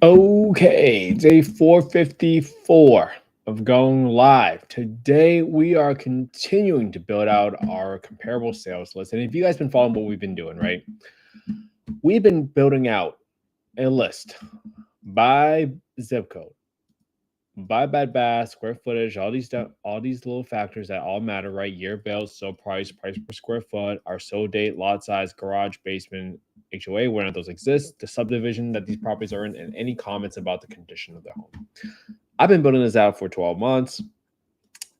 Okay, day 454 of going live. Today we are continuing to build out our comparable sales list. And if you guys been following what we've been doing, right? We've been building out a list by zip code, by bed bath, square footage, all these little factors that all matter, right? Year built, so price per square foot, our sold date, lot size, garage, basement, HOA, where those exist, the subdivision that these properties are in, and any comments about the condition of the home. I've been building this out for 12 months,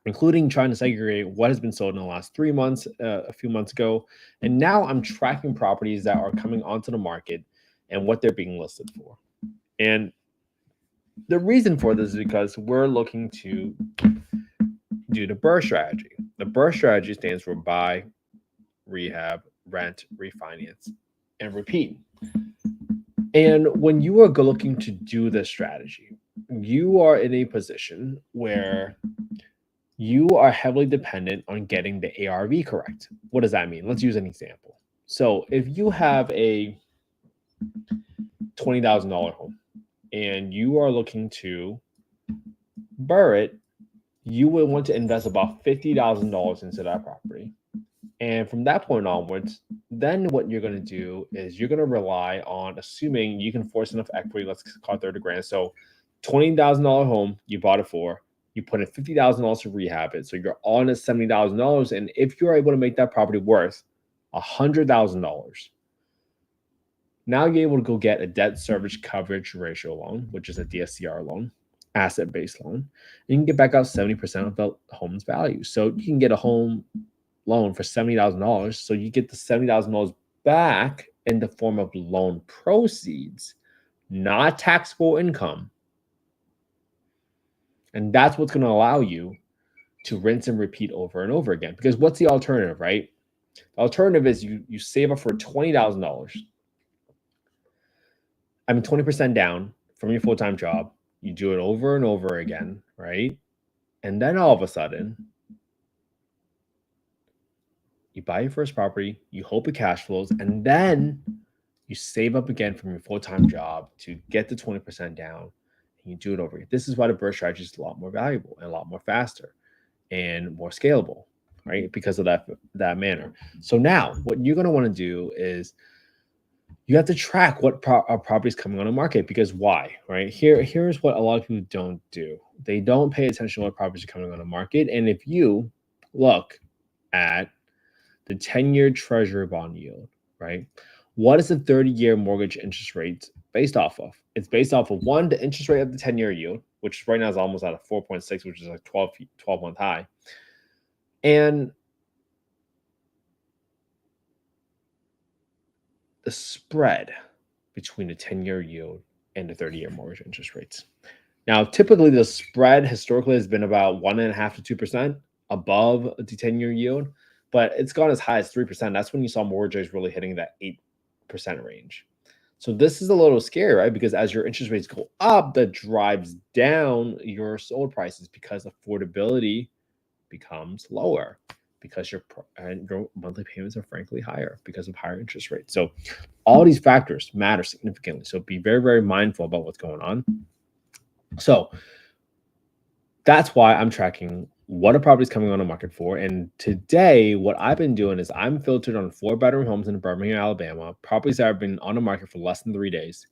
including trying to segregate what has been sold in the last 3 months, a few months ago. And now I'm tracking properties that are coming onto the market and what they're being listed for. And the reason for this is because we're looking to do the BRRRR strategy. The BRRRR strategy stands for buy, rehab, rent, refinance, and repeat. And when you are looking to do this strategy, you are in a position where you are heavily dependent on getting the ARV correct. What does that mean? Let's use an example. So if you have a $20,000 home and you are looking to BRRRR it, you would want to invest about $50,000 into that property. And from that point onwards, then what you're going to do is you're going to rely on assuming you can force enough equity. Let's call it 30 grand. So $20,000 home, you bought it for, you put in $50,000 to rehab it. So you're on at $70,000. And if you're able to make that property worth $100,000, now you're able to go get a debt service coverage ratio loan, which is a DSCR loan, asset-based loan. And you can get back out 70% of the home's value. So you can get a home loan for $70,000. So you get the $70,000 back in the form of loan proceeds, not taxable income. And that's what's going to allow you to rinse and repeat over and over again. Because what's the alternative, right? The alternative is you save up for $20,000. 20% down from your full-time job. You do it over and over again, right? And then all of a sudden, you buy your first property, you hope it cash flows, and then you save up again from your full-time job to get the 20% down, and you do it over again. This is why the BRRRR strategy is a lot more valuable and a lot more faster and more scalable, right? Because of that manner. So now what you're going to want to do is you have to track what property is coming on the market, because why, right? Here's what a lot of people don't do. They don't pay attention to what properties are coming on the market. And if you look at the 10-year treasury bond yield, right? What is the 30-year mortgage interest rate based off of? It's based off of, one, the interest rate of the 10-year yield, which right now is almost at a 4.6, which is like 12-month high. And the spread between the 10-year yield and the 30-year mortgage interest rates. Now, typically the spread historically has been about 1.5% to 2% above the 10-year yield, but it's gone as high as 3%. That's when you saw mortgages really hitting that 8% range. So this is a little scary, right? Because as your interest rates go up, that drives down your sold prices because affordability becomes lower, because your monthly payments are frankly higher because of higher interest rates. So all these factors matter significantly. So be very, very mindful about what's going on. So that's why I'm tracking what a property is coming on the market for. And today, what I've been doing is I'm filtered on 4-bedroom homes in Birmingham, Alabama, properties that have been on the market for less than 3 days.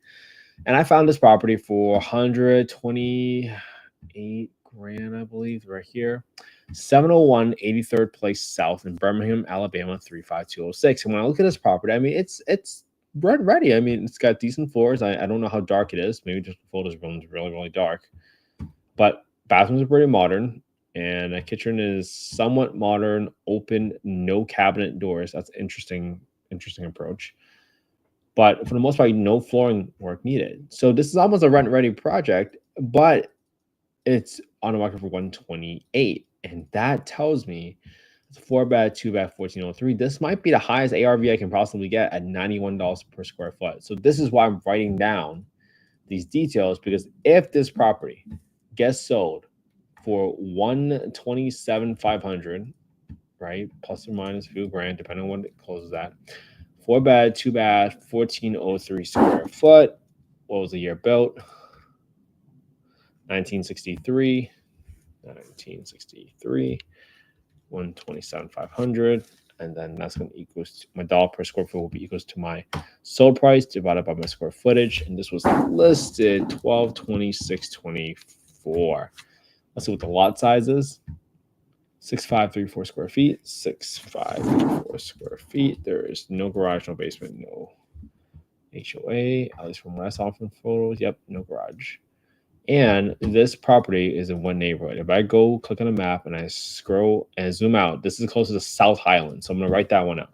And I found this property for 128 grand, I believe, right here. 701 83rd Place South in Birmingham, Alabama, 35206. And when I look at this property, it's ready. It's got decent floors. I don't know how dark it is. Maybe just the photos room is really, really dark. But bathrooms are pretty modern, and the kitchen is somewhat modern, open, no cabinet doors. That's interesting approach. But for the most part, no flooring work needed. So this is almost a rent-ready project, but it's on the market for 128, and that tells me it's a 4-bed, 2-bed, 1403. This might be the highest ARV I can possibly get at $91 per square foot. So this is why I'm writing down these details, because if this property gets sold for $127,500, right, plus or minus a few grand, depending on when it closes at, 4-bed, 2-bed, 1403 square foot. What was the year built? 1963, 1963, 127,500. And then that's going to equals to, my dollar per square foot will be equals to my sold price divided by my square footage. And this was listed 1226.24. Let's see what the lot size is. 6534 square feet. 6534 square feet. There is no garage, no basement, no HOA, at least from what I saw from photos. Yep, no garage. And this property is in one neighborhood. If I go click on a map and I scroll and zoom out, this is close to South Highlands. So I'm going to write that one out.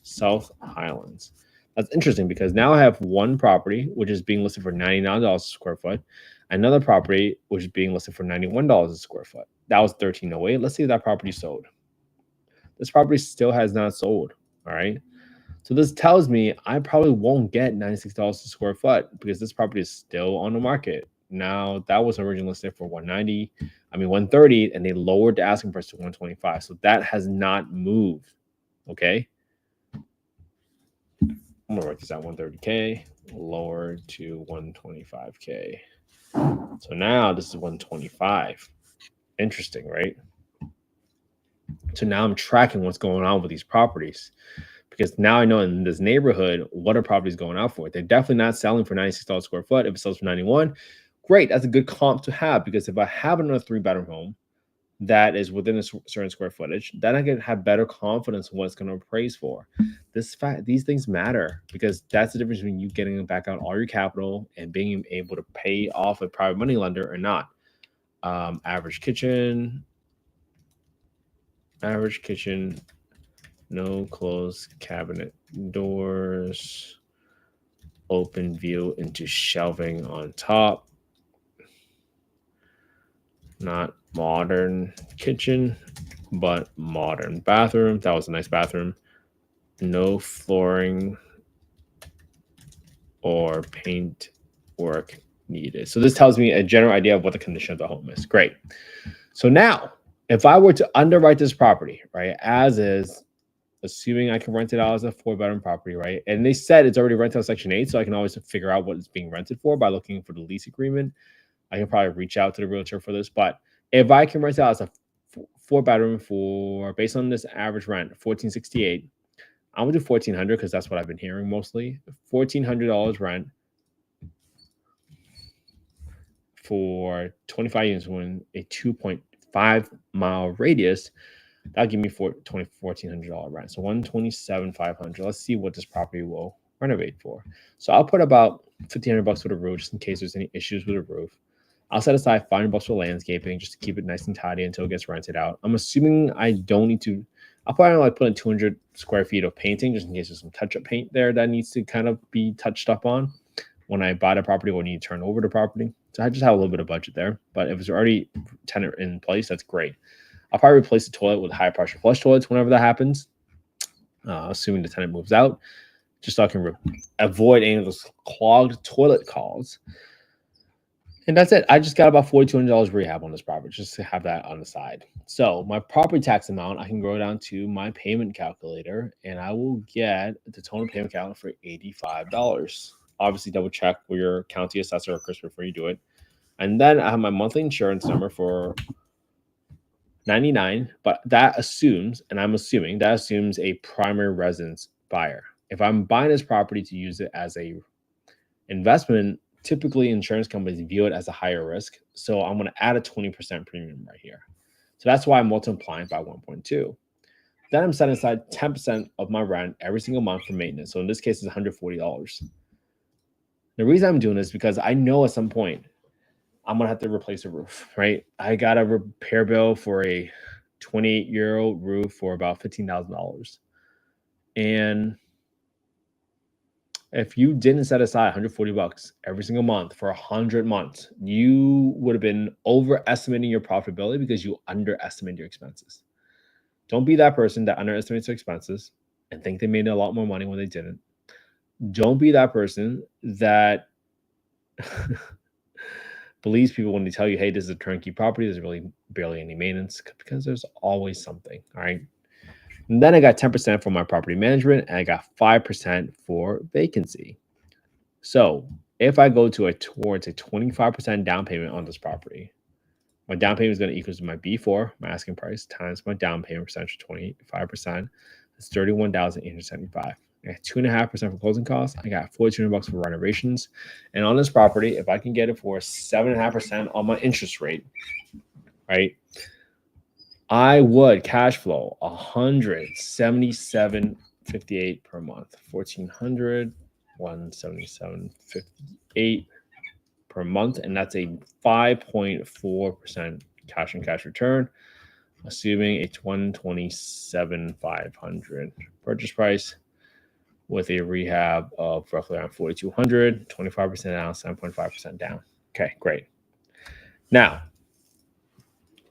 South Highlands. That's interesting because now I have one property, which is being listed for $99 a square foot. Another property, which is being listed for $91 a square foot. That was 1308. Let's see if that property sold. This property still has not sold. All right. So this tells me I probably won't get $96 a square foot because this property is still on the market. Now that was originally listed for 130, and they lowered the asking price to 125. So that has not moved. Okay. I'm gonna write this out 130K, lowered to 125K. So now this is 125. Interesting, right? So now I'm tracking what's going on with these properties, because now I know in this neighborhood what are properties going out for. They're definitely not selling for $96 a square foot. If it sells for 91, great. That's a good comp to have, because if I have another 3-bedroom home that is within a certain square footage, then I can have better confidence in what it's going to appraise for. These things matter, because that's the difference between you getting back out all your capital and being able to pay off a private money lender or not. Average kitchen, no closed cabinet doors, open view into shelving on top, not modern kitchen, but modern bathroom. That was a nice bathroom. No flooring or paint work needed. So this tells me a general idea of what the condition of the home is. Great. So now, if I were to underwrite this property, right, as is, assuming I can rent it out as a 4-bedroom property, right? And they said it's already rented out Section 8, so I can always figure out what it's being rented for by looking for the lease agreement. I can probably reach out to the realtor for this, but if I can rent it out as a 4-bedroom for, based on this average rent, $1,468, I'm gonna do $1,400 because that's what I've been hearing mostly. $1,400 rent for 25 units within a 2.5-mile radius. That'll give me $1,400 rent. So $127,500. Let's see what this property will renovate for. So I'll put about $1,500 for the roof, just in case there's any issues with the roof. I'll set aside $500 for landscaping, just to keep it nice and tidy until it gets rented out. I'm assuming I don't need to. I'll probably like put in 200 square feet of painting, just in case there's some touch-up paint there that needs to kind of be touched up on when I buy the property or need to turn over the property. So I just have a little bit of budget there. But if it's already tenant in place, that's great. I'll probably replace the toilet with high pressure flush toilets whenever that happens, assuming the tenant moves out, just so I can avoid any of those clogged toilet calls. And that's it. I just got about $4,200 rehab on this property, just to have that on the side. So my property tax amount, I can go down to my payment calculator, and I will get the total payment calculator for $85. Obviously, double check with your county assessor or Chris before you do it. And then I have my monthly insurance number for $99, but that assumes, and I'm assuming that assumes a primary residence buyer. If I'm buying this property to use it as a investment, typically insurance companies view it as a higher risk. So I'm going to add a 20% premium right here. So that's why I'm multiplying by 1.2. Then I'm setting aside 10% of my rent every single month for maintenance. So in this case, it's $140. The reason I'm doing this is because I know at some point I'm going to have to replace a roof, right? I got a repair bill for a 28-year-old roof for about $15,000. And if you didn't set aside $140 every single month for 100 months, you would have been overestimating your profitability because you underestimated your expenses. Don't be that person that underestimates their expenses and think they made a lot more money when they didn't. Don't be that person that believes people when they tell you, hey, this is a turnkey property, there's really barely any maintenance, because there's always something. All right. And then I got 10% for my property management, and I got 5% for vacancy. So if I go towards a 25% down payment on this property, my down payment is going to equal to my B4, my asking price, times my down payment percentage of 25%. It's $31,875. I got 2.5% for closing costs. I got $4,200 for renovations. And on this property, if I can get it for 7.5% on my interest rate, right, I would cash flow $177.58 per month. 1,400, 177.58 per month, and that's a 5.4% cash on cash return, assuming a $127,500 purchase price with a rehab of roughly around 4,200, 25% down, 7.5% down. Okay, great. Now,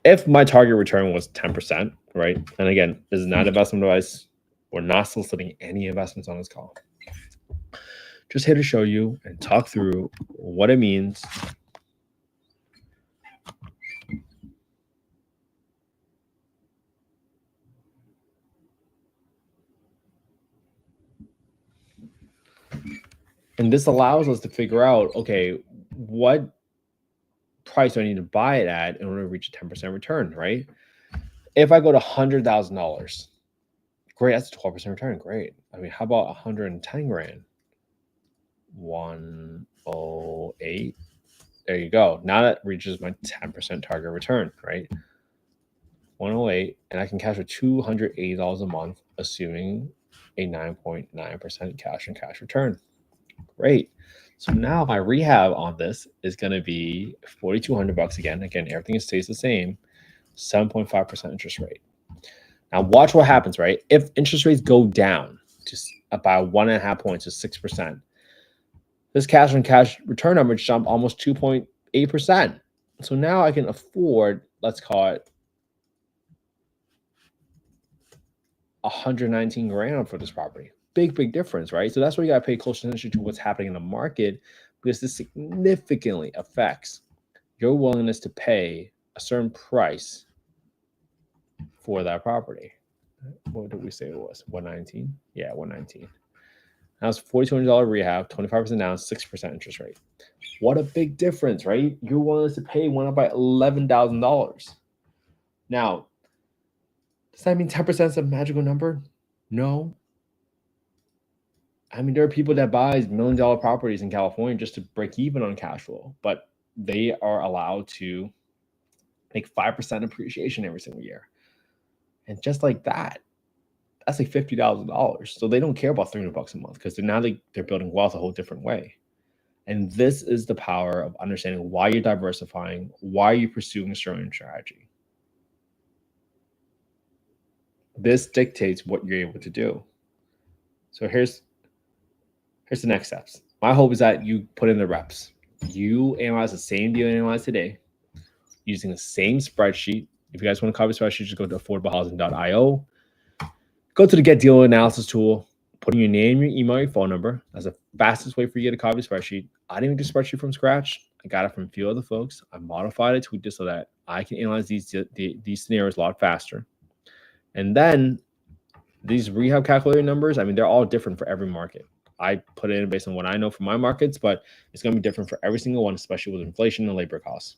if my target return was 10%, right? And again, this is not investment advice. We're not soliciting any investments on this call. Just here to show you and talk through what it means and this allows us to figure out, okay, what price do I need to buy it at in order to reach a 10% return, right? If I go to $100,000, great, that's a 12% return, great. I mean, how about 110 grand? 108. There you go. Now that reaches my 10% target return, right? 108, and I can cash for $280 a month, assuming a 9.9% cash on cash return. Great. So now my rehab on this is going to be $4,200 again. Again, everything stays the same, 7.5% interest rate. Now watch what happens, right? If interest rates go down to about 1.5 points to 6%, this cash on cash return number jumped almost 2.8%. So now I can afford, let's call it 119 grand for this property. Big difference, right? So that's why you got to pay close attention to what's happening in the market, because this significantly affects your willingness to pay a certain price for that property. What did we say it was? 119? Yeah, 119. Now it's $4,200 rehab, 25% down, 6% interest rate. What a big difference, right? Your willingness to pay went up by $11,000. Now, does that mean 10% is a magical number? No. I mean, there are people that buy $1 million properties in California just to break even on cash flow, but they are allowed to make 5% appreciation every single year. And just like that, that's like $50,000. So they don't care about $300 a month because they're building wealth a whole different way. And this is the power of understanding why you're diversifying, why you're pursuing a certain strategy. This dictates what you're able to do. So here's the next steps. My hope is that you put in the reps. You analyze the same deal you analyzed today using the same spreadsheet. If you guys want to copy the spreadsheet, just go to affordablehousing.io. Go to the Get Deal Analysis tool, put in your name, your email, your phone number. That's the fastest way for you to get a copy of the spreadsheet. I didn't make the spreadsheet from scratch. I got it from a few other folks. I modified it, tweaked it so that I can analyze these scenarios a lot faster. And then these rehab calculator numbers, I mean, they're all different for every market. I put it in based on what I know from my markets, but it's going to be different for every single one, especially with inflation and labor costs.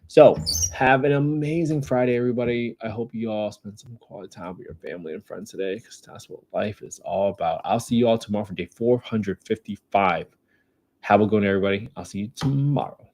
So have an amazing Friday, everybody. I hope you all spend some quality time with your family and friends today, because that's what life is all about. I'll see you all tomorrow for day 455. Have a good one, everybody. I'll see you tomorrow.